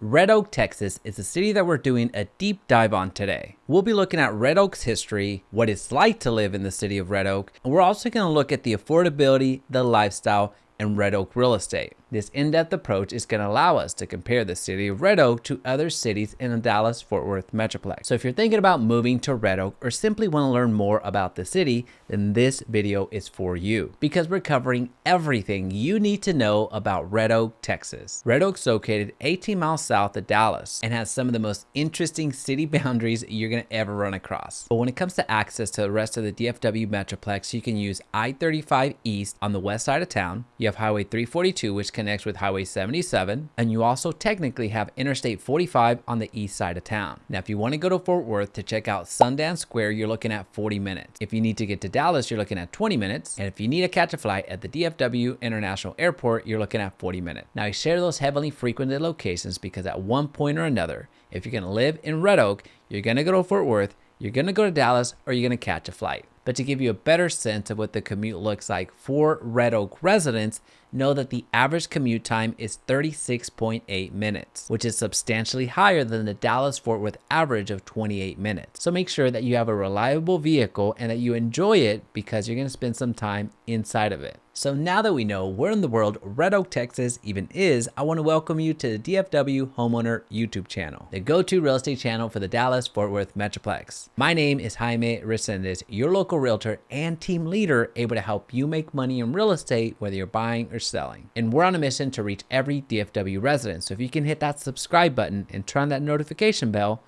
Red Oak, Texas is the city that we're doing a deep dive on today. We'll be looking at Red Oak's history, what it's like to live in the city of Red Oak, and we're also going to look at the affordability, the lifestyle, and Red Oak real estate. This in-depth approach is going to allow us to compare the city of Red Oak to other cities in the Dallas Fort Worth Metroplex. So if you're thinking about moving to Red Oak or simply want to learn more about the city, then this video is for you because we're covering everything you need to know about Red Oak, Texas. Red Oak's located 18 miles south of Dallas and has some of the most interesting city boundaries you're going to ever run across. But when it comes to access to the rest of the DFW Metroplex, you can use I-35 East on the west side of town. You have Highway 342, which connects with Highway 77, and you also technically have Interstate 45 on the east side of town. Now, if you want to go to Fort Worth to check out Sundance Square, you're looking at 40 minutes. If you need to get to Dallas, you're looking at 20 minutes. And if you need to catch a flight at the DFW International Airport, you're looking at 40 minutes. Now, I share those heavily frequented locations because at one point or another, if you're going to live in Red Oak, you're going to go to Fort Worth, you're going to go to Dallas, or you're going to catch a flight. But to give you a better sense of what the commute looks like for Red Oak residents, know that the average commute time is 36.8 minutes, which is substantially higher than the Dallas Fort Worth average of 28 minutes. So make sure that you have a reliable vehicle and that you enjoy it because you're going to spend some time inside of it. So now that we know where in the world Red Oak, Texas even is, I want to welcome you to the DFW Homeowner YouTube channel, the go-to real estate channel for the Dallas Fort Worth Metroplex. My name is Jaime Resendez, your local realtor and team leader able to help you make money in real estate, whether you're buying or selling. And we're on a mission to reach every DFW resident. So if you can hit that subscribe button and turn on that notification bell,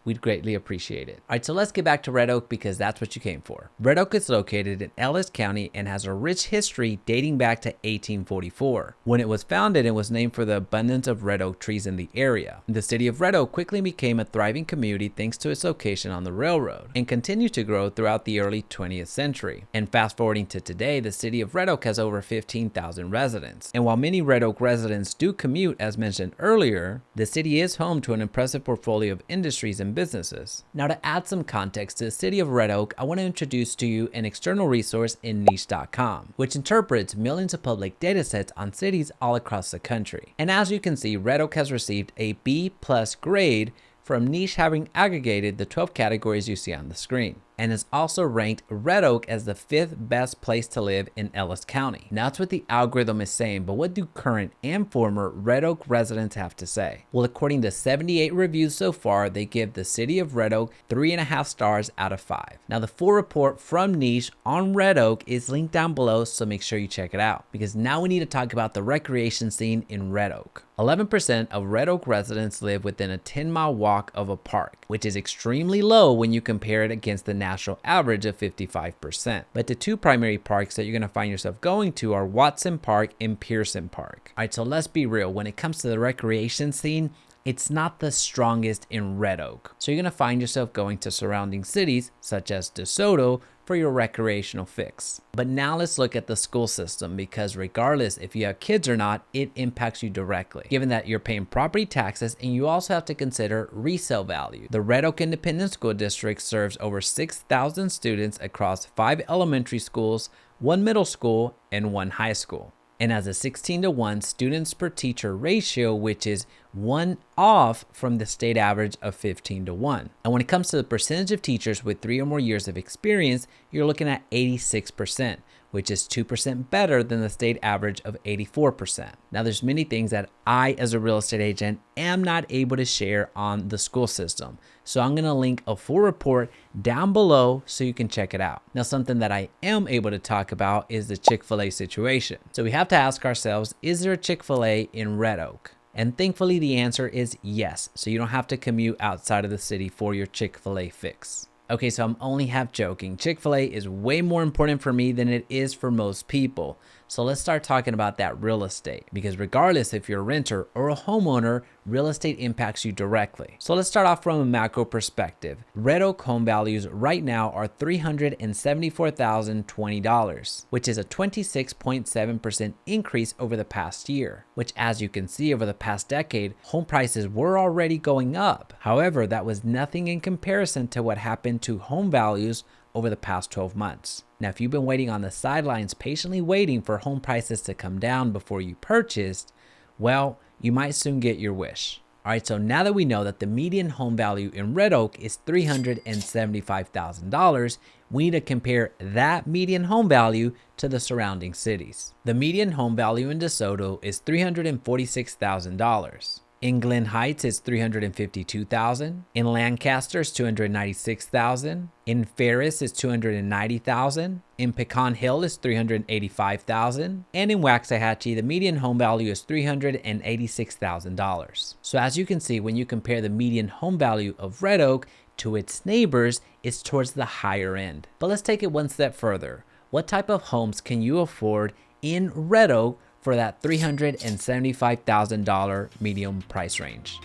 we'd greatly appreciate it. All right, so let's get back to Red Oak because that's what you came for. Red Oak is located in Ellis County and has a rich history dating back to 1844. When it was founded, it was named for the abundance of red oak trees in the area. The city of Red Oak quickly became a thriving community thanks to its location on the railroad and continued to grow throughout the early 20th century. And fast forwarding to today, the city of Red Oak has over 15,000 residents. And while many Red Oak residents do commute, as mentioned earlier, the city is home to an impressive portfolio of industries and businesses. Now, to add some context to the city of Red Oak, I want to introduce to you an external resource in niche.com, which interprets millions of public data sets on cities all across the country. And as you can see, Red Oak has received a B+ grade from Niche, having aggregated the 12 categories you see on the screen, and has also ranked Red Oak as the 5th best place to live in Ellis County. Now, that's what the algorithm is saying, but what do current and former Red Oak residents have to say? Well, according to 78 reviews so far, they give the city of Red Oak 3.5 stars out of 5. Now, the full report from Niche on Red Oak is linked down below, so make sure you check it out, because now we need to talk about the recreation scene in Red Oak. 11% of Red Oak residents live within a 10-mile walk of a park, which is extremely low when you compare it against the national average of 55%. But the two primary parks that you're going to find yourself going to are Watson Park and Pearson Park. All right, so let's be real. When it comes to the recreation scene, it's not the strongest in Red Oak. So you're going to find yourself going to surrounding cities such as DeSoto for your recreational fix. But now let's look at the school system, because regardless if you have kids or not, it impacts you directly, given that you're paying property taxes and you also have to consider resale value. The Red Oak Independent School District serves over 6,000 students across 5 elementary schools, 1 middle school, and 1 high school, and has a 16:1 students per teacher ratio, which is 1 off from the state average of 15:1. And when it comes to the percentage of teachers with 3 or more years of experience, you're looking at 86%, which is 2% better than the state average of 84%. Now, there's many things that I, as a real estate agent, am not able to share on the school system. So I'm going to link a full report down below so you can check it out. Now, something that I am able to talk about is the Chick-Fil-A situation. So we have to ask ourselves, is there a Chick-Fil-A in Red Oak? And thankfully, the answer is yes. So you don't have to commute outside of the city for your Chick-Fil-A fix. Okay, so I'm only half joking. Chick-fil-A is way more important for me than it is for most people. So let's start talking about that real estate, because regardless if you're a renter or a homeowner, real estate impacts you directly. So let's start off from a macro perspective. Red Oak home values right now are $374,020, which is a 26.7% increase over the past year, which, as you can see, over the past decade, home prices were already going up. However, that was nothing in comparison to what happened to home values over the past 12 months. Now, if you've been waiting on the sidelines, patiently waiting for home prices to come down before you purchased, well, you might soon get your wish. All right, so now that we know that the median home value in Red Oak is $375,000, we need to compare that median home value to the surrounding cities. The median home value in DeSoto is $346,000. In Glen Heights, it's $352,000. In Lancaster, it's $296,000. In Ferris, it's $290,000. In Pecan Hill, it's $385,000. And in Waxahachie, the median home value is $386,000. So as you can see, when you compare the median home value of Red Oak to its neighbors, it's towards the higher end. But let's take it one step further. What type of homes can you afford in Red Oak for that $375,000 medium price range?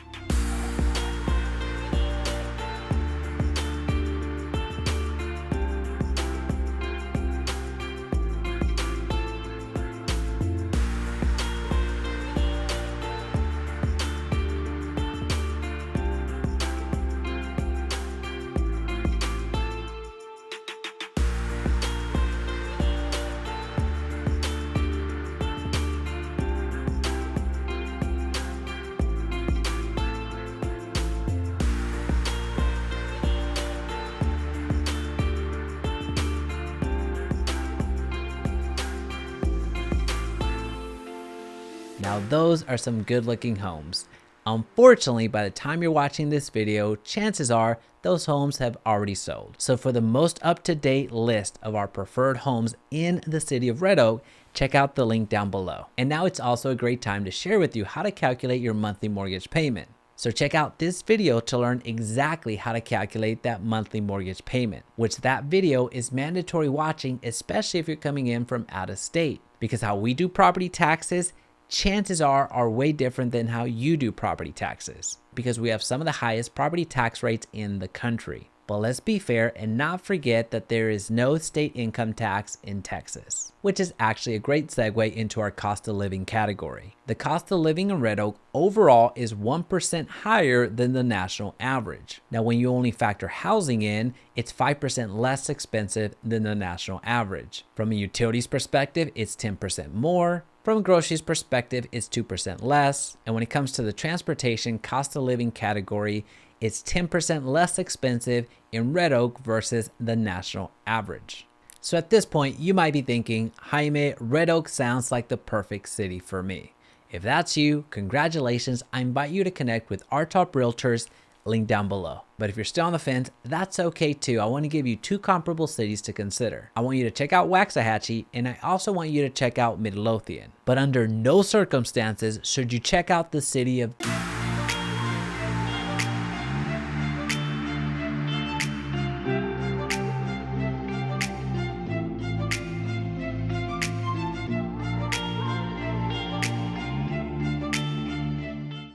Now those are some good looking homes. Unfortunately, by the time you're watching this video, chances are those homes have already sold. So for the most up-to-date list of our preferred homes in the city of Red Oak, check out the link down below. And now it's also a great time to share with you how to calculate your monthly mortgage payment. So check out this video to learn exactly how to calculate that monthly mortgage payment, which that video is mandatory watching, especially if you're coming in from out of state, because how we do property taxes chances are way different than how you do property taxes, because we have some of the highest property tax rates in the country. But let's be fair and not forget that there is no state income tax in Texas, which is actually a great segue into our cost of living category. The cost of living in Red Oak overall is 1% higher than the national average. Now, when you only factor housing in, it's 5% less expensive than the national average. From a utilities perspective, it's 10% more. From a groceries perspective, it's 2% less. And when it comes to the transportation cost of living category, it's 10% less expensive in Red Oak versus the national average. So at this point, you might be thinking, Jaime, Red Oak sounds like the perfect city for me. If that's you, congratulations. I invite you to connect with our top realtors, link down below. But if you're still on the fence, that's okay too. I want to give you two comparable cities to consider. I want you to check out Waxahachie, and I also want you to check out Midlothian. But under no circumstances should you check out the city of